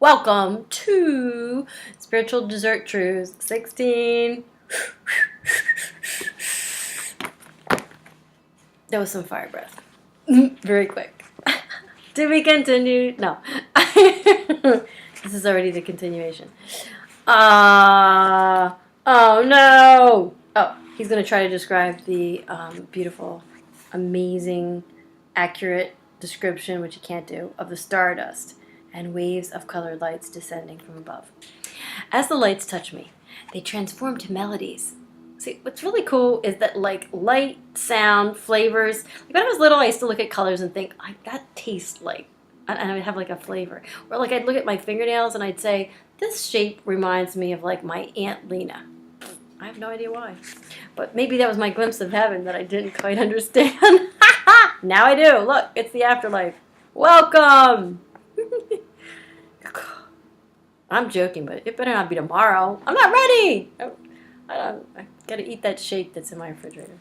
Welcome to Spiritual Dessert Trews 16. That was some fire breath. Very quick. Did we continue? No. This is already the continuation. Oh no! Oh, he's going to try to describe the beautiful, amazing, accurate description, which he can't do, of the stardust and waves of colored lights descending from above. As the lights touch me, they transform to melodies. See, what's really cool is that, like, light, sound, flavors. Like, when I was little, I used to look at colors and think, that tastes like, and I would have, like, a flavor. Or, like, I'd look at my fingernails and I'd say, this shape reminds me of, like, my Aunt Lena. I have no idea why. But maybe that was my glimpse of heaven that I didn't quite understand. Now I do. Look, it's the afterlife. Welcome! I'm joking, but it better not be tomorrow. I'm not ready! I gotta eat that shake that's in my refrigerator.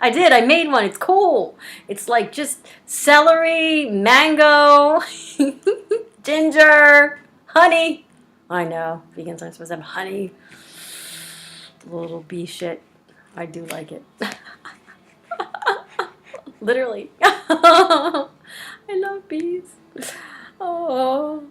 I did. I made one. It's cool. It's like just celery, mango, ginger, honey. I know. Vegans aren't supposed to have honey. The little bee shit. I do like it. Literally. I love bees. Oh.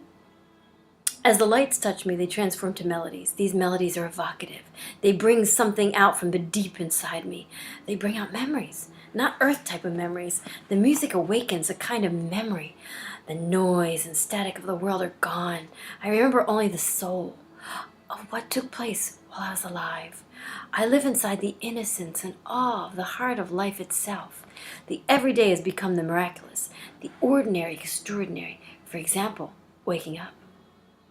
As the lights touch me, they transform to melodies. These melodies are evocative. They bring something out from the deep inside me. They bring out memories, not earth type of memories. The music awakens a kind of memory. The noise and static of the world are gone. I remember only the soul of what took place while I was alive. I live inside the innocence and awe of the heart of life itself. The everyday has become the miraculous, the ordinary extraordinary. For example, waking up.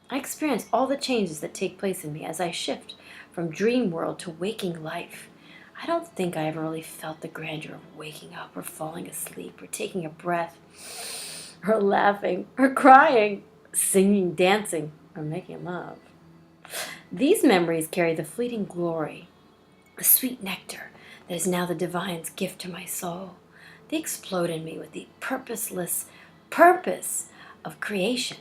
I experience all the changes that take place in me as I shift from dream world to waking life. I don't think I ever really felt the grandeur of waking up or falling asleep or taking a breath or laughing or crying, singing, dancing, or making love. These memories carry the fleeting glory, a sweet nectar that is now the divine's gift to my soul. They explode in me with the purposeless purpose of creation.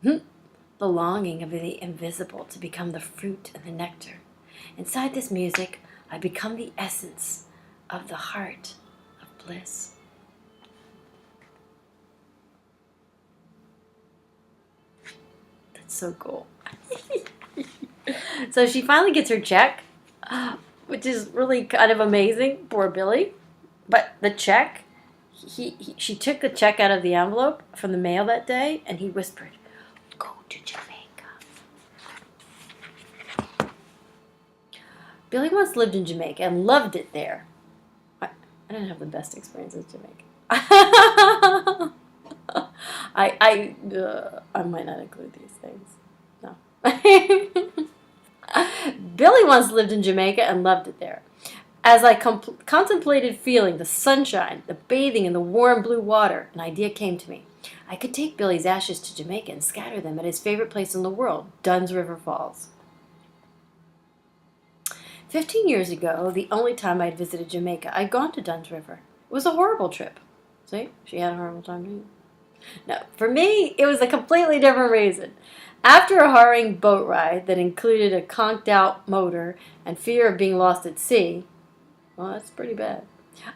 The longing of the invisible to become the fruit and the nectar. Inside this music, I become the essence of the heart of bliss. That's so cool. So she finally gets her check, which is really kind of amazing. Poor Billy. But the check, she took the check out of the envelope from the mail that day, and he whispered, "Go to Jamaica." Billy once lived in Jamaica and loved it there. I didn't have the best experience in Jamaica. I might not include these things. No. Billy once lived in Jamaica and loved it there. As I contemplated feeling the sunshine, the bathing in the warm blue water, an idea came to me. I could take Billy's ashes to Jamaica and scatter them at his favorite place in the world, Dunn's River Falls. 15 years ago, the only time I'd visited Jamaica, I'd gone to Dunn's River. It was a horrible trip. See? She had a horrible time too. No, for me, it was a completely different reason. After a harrowing boat ride that included a conked-out motor and fear of being lost at sea, well, that's pretty bad.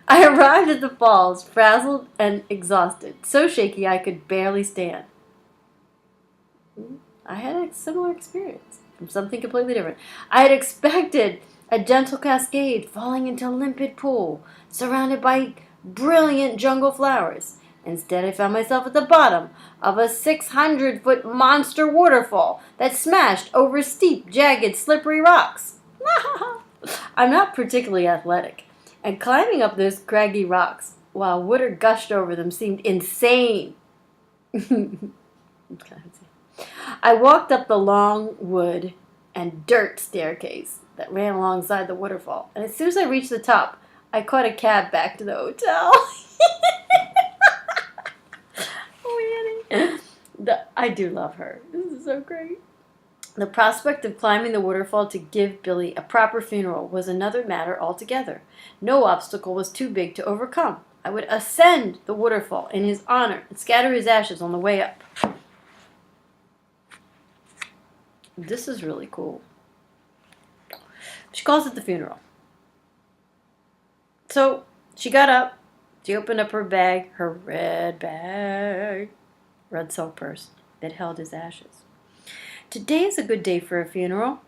I arrived at the falls, frazzled and exhausted, so shaky I could barely stand. I had a similar experience from something completely different. I had expected a gentle cascade falling into a limpid pool, surrounded by brilliant jungle flowers. Instead, I found myself at the bottom of a 600-foot monster waterfall that smashed over steep, jagged, slippery rocks. I'm not particularly athletic, and climbing up those craggy rocks while water gushed over them seemed insane. I walked up the long wood and dirt staircase that ran alongside the waterfall, and as soon as I reached the top, I caught a cab back to the hotel. I do love her. This is so great. The prospect of climbing the waterfall to give Billy a proper funeral was another matter altogether. No obstacle was too big to overcome. I would ascend the waterfall in his honor and scatter his ashes on the way up. This is really cool. She calls it the funeral. So she got up. She opened up her bag, her red bag, red silk purse that held his ashes. Today is a good day for a funeral.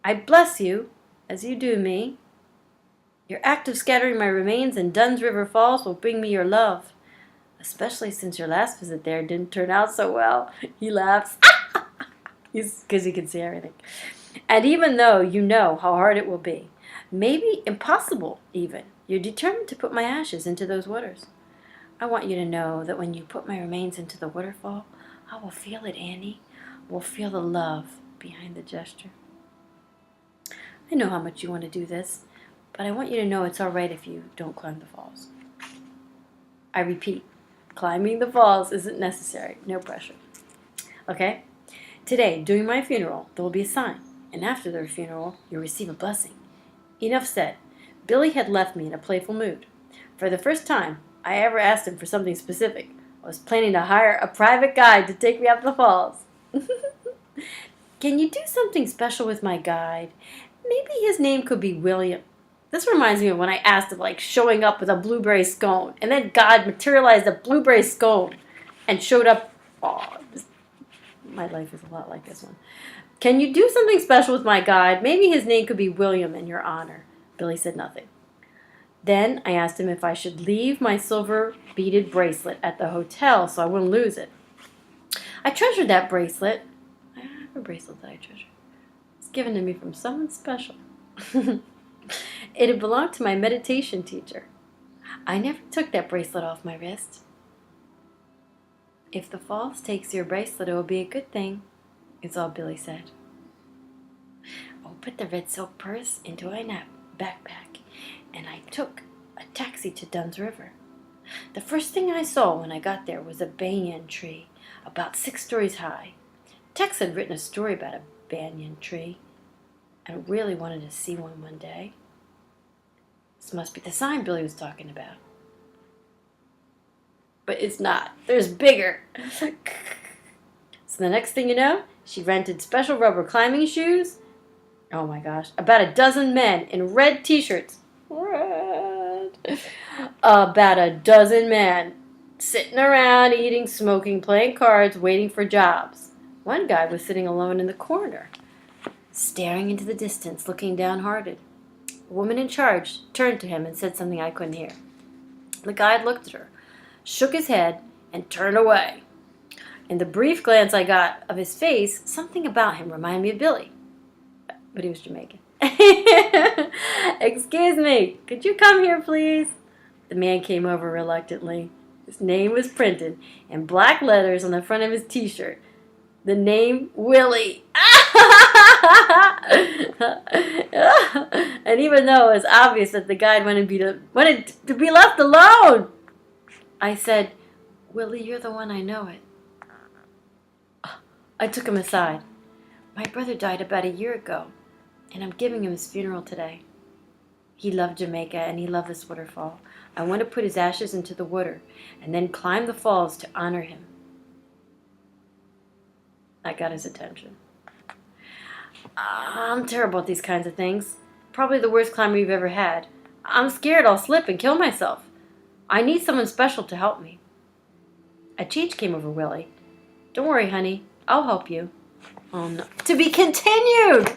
I bless you, as you do me. Your act of scattering my remains in Dunn's River Falls will bring me your love, especially since your last visit there didn't turn out so well. He laughs. Because he can see everything. And even though you know how hard it will be, maybe impossible even, you're determined to put my ashes into those waters. I want you to know that when you put my remains into the waterfall, I will feel it, Annie. I will feel the love behind the gesture. I know how much you want to do this, but I want you to know it's all right if you don't climb the falls. I repeat, climbing the falls isn't necessary. No pressure. Okay? Today, during my funeral, there will be a sign, and after the funeral, you'll receive a blessing. Enough said. Billy had left me in a playful mood. For the first time I ever asked him for something specific, I was planning to hire a private guide to take me up the falls. Can you do something special with my guide? Maybe his name could be William. This reminds me of when I asked him, showing up with a blueberry scone, and then God materialized a blueberry scone and showed up. Oh, my life is a lot like this one. Can you do something special with my guide? Maybe his name could be William in your honor. Billy said nothing. Then I asked him if I should leave my silver beaded bracelet at the hotel so I wouldn't lose it. I treasured that bracelet. I have a bracelet that I treasure. It's given to me from someone special. It had belonged to my meditation teacher. I never took that bracelet off my wrist. If the falls takes your bracelet, it will be a good thing, is all Billy said. I put the red silk purse into my backpack, and I took a taxi to Dunn's River. The first thing I saw when I got there was a banyan tree, about 6 stories high. Tex had written a story about a banyan tree. I really wanted to see one day. This must be the sign Billy was talking about. But it's not. There's bigger. So the next thing you know, she rented special rubber climbing shoes. Oh my gosh. About a dozen men in red t-shirts. Red. About a dozen men sitting around, eating, smoking, playing cards, waiting for jobs. One guy was sitting alone in the corner, staring into the distance, looking downhearted. A woman in charge turned to him and said something I couldn't hear. The guide looked at her, shook his head, and turned away. In the brief glance I got of his face, something about him reminded me of Billy. But he was Jamaican. Excuse me, could you come here, please? The man came over reluctantly. His name was printed in black letters on the front of his t-shirt. The name, Willie. And even though it was obvious that the guide wanted to be left alone, I said, Willie, you're the one I know it. I took him aside. My brother died about a year ago, and I'm giving him his funeral today. He loved Jamaica, and he loved this waterfall. I want to put his ashes into the water, and then climb the falls to honor him. I got his attention. I'm terrible at these kinds of things. Probably the worst climber you've ever had. I'm scared I'll slip and kill myself. I need someone special to help me. A change came over Willie. Don't worry, honey. I'll help you. Oh, no. To be continued!